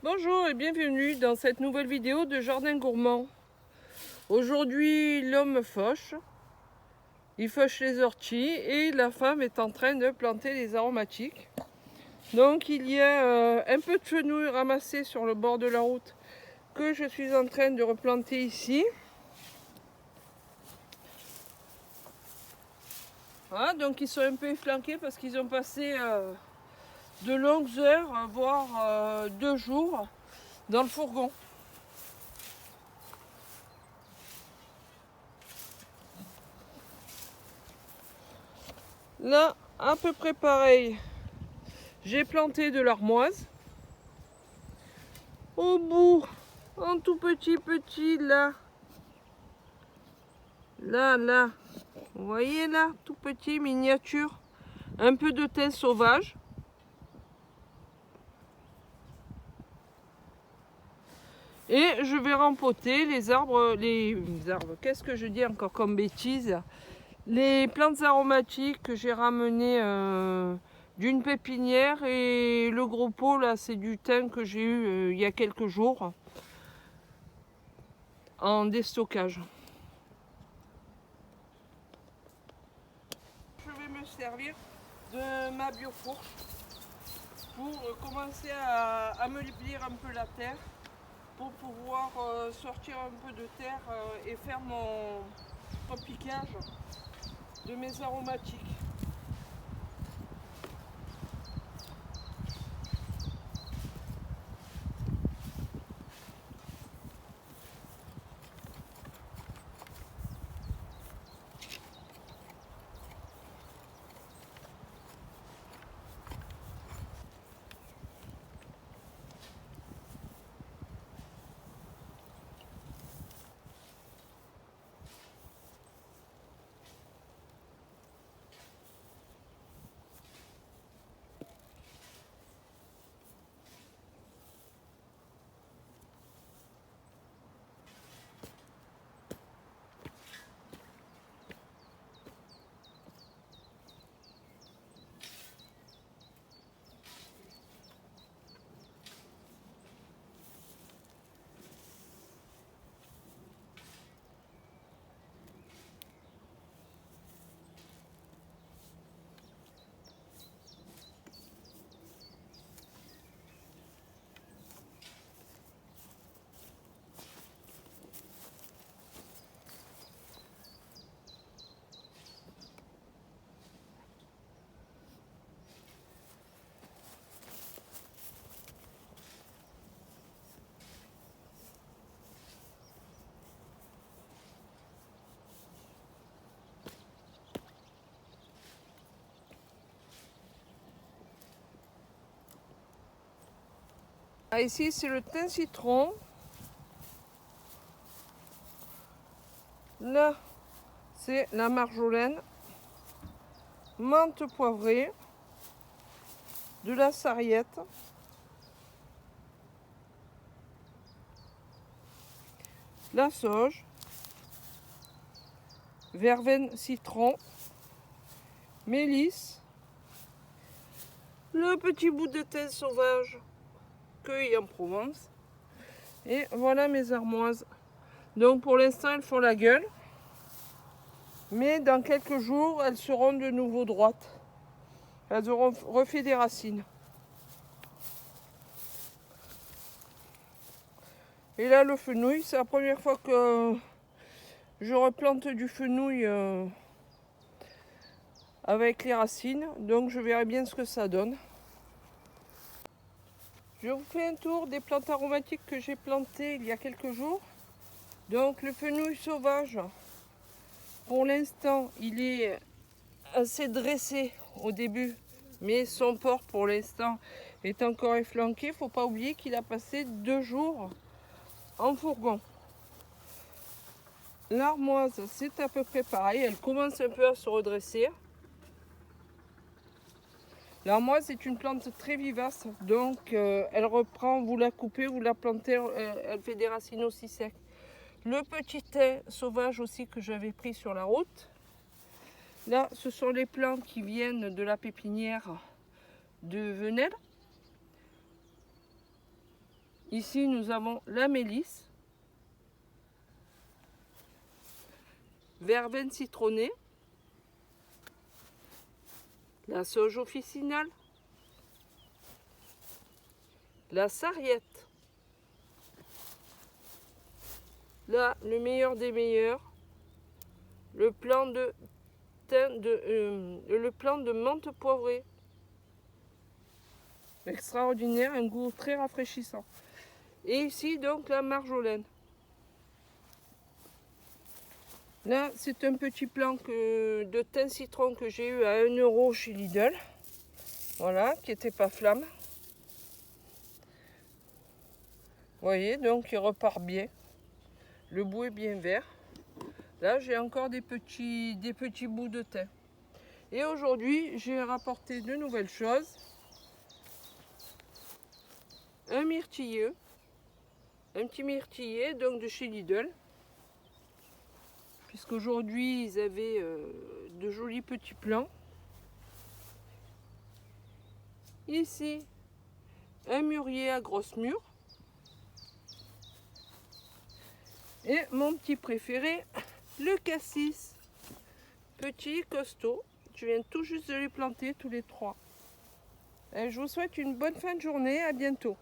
Bonjour et bienvenue dans cette nouvelle vidéo de Jardin Gourmand. Aujourd'hui l'homme fauche, il fauche les orties et la femme est en train de planter les aromatiques. Donc il y a un peu de fenouil ramassé sur le bord de la route que je suis en train de replanter ici. Voilà, donc ils sont un peu efflanqués parce qu'ils ont passé de longues heures, voire 2 jours dans le fourgon. Là, à peu près pareil, j'ai planté de l'armoise. Au bout, en tout petit, là. Là. Vous voyez là, tout petit, miniature. Un peu de thym sauvage. Et je vais rempoter les arbres, qu'est-ce que je dis encore comme bêtise? Les plantes aromatiques que j'ai ramenées d'une pépinière, et le gros pot là c'est du thym que j'ai eu il y a quelques jours en déstockage. Je vais me servir de ma biofourche pour commencer à ameublir un peu la terre, pour pouvoir sortir un peu de terre et faire mon piquage de mes aromatiques. Ah, ici c'est le thym citron. Là c'est la marjolaine, menthe poivrée, de la sarriette, la sauge, verveine citron, mélisse, le petit bout de thym sauvage cueilli en Provence. Et voilà mes armoises. Donc pour l'instant elles font la gueule, mais dans quelques jours elles seront de nouveau droites. Elles auront refait des racines. Et là le fenouil, c'est la première fois que je replante du fenouil avec les racines, donc je verrai bien ce que ça donne. Je vous fais un tour des plantes aromatiques que j'ai plantées il y a quelques jours. Donc le fenouil sauvage, pour l'instant il est assez dressé au début, mais son port pour l'instant est encore efflanqué. Il ne faut pas oublier qu'il a passé 2 jours en fourgon. L'armoise, c'est à peu près pareil, elle commence un peu à se redresser. L'armoise est une plante très vivace, donc elle reprend, vous la coupez, vous la plantez, elle fait des racines aussi secs. Le petit thym sauvage aussi que j'avais pris sur la route. Là, ce sont les plants qui viennent de la pépinière de Venelle. Ici, nous avons la mélisse, verveine citronnée, la sauge officinale, la sarriette, là, le meilleur des meilleurs, le plant de menthe poivrée. Extraordinaire, un goût très rafraîchissant. Et ici, donc, la marjolaine. Là, c'est un petit plant de thym citron que j'ai eu à 1 € chez Lidl. Voilà, qui n'était pas flamme. Vous voyez, donc il repart bien. Le bout est bien vert. Là, j'ai encore des petits bouts de thym. Et aujourd'hui, j'ai rapporté de nouvelles choses. Un myrtilleux. Un petit myrtillet, donc de chez Lidl. Puisqu'aujourd'hui, ils avaient de jolis petits plants. Ici, un mûrier à grosse mûre. Et mon petit préféré, le cassis. Petit, costaud. Je viens tout juste de les planter tous les 3. Et je vous souhaite une bonne fin de journée. À bientôt.